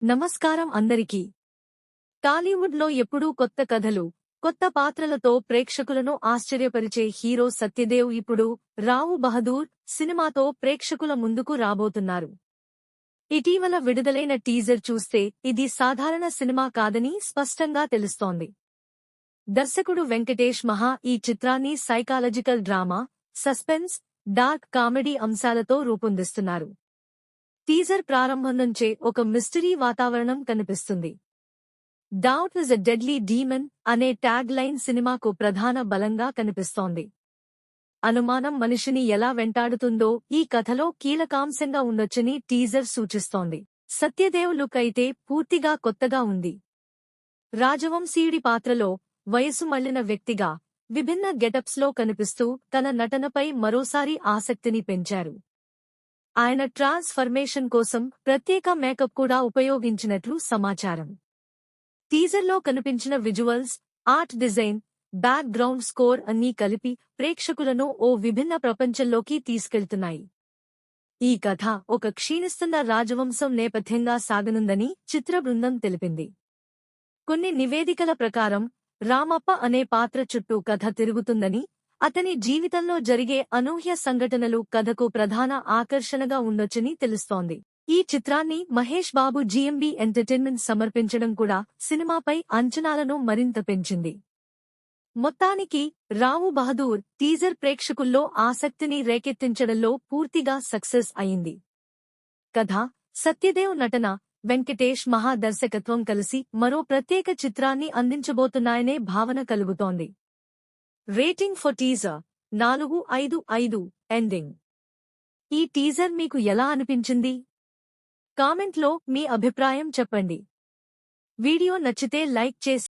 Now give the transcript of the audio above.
నమస్కారం అందరికీ. టాలీవుడ్లో ఎప్పుడూ కొత్త కథలు, కొత్త పాత్రలతో ప్రేక్షకులను ఆశ్చర్యపరిచే హీరో సత్యదేవ్ ఇప్పుడు రావు బహదూర్ సినిమాతో ప్రేక్షకుల ముందుకు రాబోతున్నారు. ఇటీవల విడుదలైన టీజర్ చూస్తే ఇది సాధారణ సినిమా కాదని స్పష్టంగా తెలుస్తోంది. దర్శకుడు వెంకటేష్ మహా ఈ చిత్రాన్ని psychological drama, suspense, dark comedy అంశాలతో రూపొందిస్తున్నారు. టీజర్ ప్రారంభం నుంచే ఒక మిస్టరీ వాతావరణం కనిపిస్తుంది. Doubt is a deadly demon అనే ట్యాగ్ లైన్ సినిమాకు ప్రధాన బలంగా కనిపిస్తోంది. అనుమానం మనిషిని ఎలా వెంటాడుతుందో ఈ కథలో కీలకాంశంగా ఉండొచ్చని టీజర్ సూచిస్తోంది. సత్యదేవ్ లుక్ అయితే పూర్తిగా కొత్తగా ఉంది. రాజవంశీయుడి పాత్రలో వయసు మళ్లిన వ్యక్తిగా విభిన్న గెటప్స్లో కనిపిస్తూ తన నటనపై మరోసారి ఆసక్తిని పెంచారు. ఆయన ట్రాన్స్ఫర్మేషన్ కోసం ప్రత్యేక మేకప్ కూడా ఉపయోగించినట్లు సమాచారం. టీజర్లో కనిపించిన visuals, art design, back ground score అన్నీ కలిపి ప్రేక్షకులను ఓ విభిన్న ప్రపంచంలోకి తీసుకెళ్తున్నాయి. ఈ కథ ఒక క్షీణిస్తున్న రాజవంశం నేపథ్యంగా సాగనుందని చిత్ర బృందం తెలిపింది. కొన్ని నివేదికల ప్రకారం రామప్ప అనే పాత్ర చుట్టూ కథ తిరుగుతుందని, అతని జీవితంలో జరిగే అనూహ్య సంఘటనలు కథకు ప్రధాన ఆకర్షణగా ఉండొచ్చని తెలుస్తోంది. ఈ చిత్రాన్ని మహేష్ బాబు జీఎంబీ ఎంటర్టైన్మెంట్ సమర్పించడం కూడా సినిమాపై అంచనాలను మరింత పెంచింది. మొత్తానికి రావు బహదూర్ టీజర్ ప్రేక్షకుల్లో ఆసక్తిని రేకెత్తించడంలో పూర్తిగా సక్సెస్ అయింది. కథ, సత్యదేవ్ నటన, వెంకటేష్ మహా దర్శకత్వం కలిసి మరో ప్రత్యేక చిత్రాన్ని అందించబోతున్నాయనే భావన కలుగుతోంది. Rating for teaser 4/5 ending. ఈ టీజర్ మీకు ఎలా అనిపించింది? కామెంట్లో మీ అభిప్రాయం చెప్పండి. వీడియో నచ్చితే లైక్ చేసి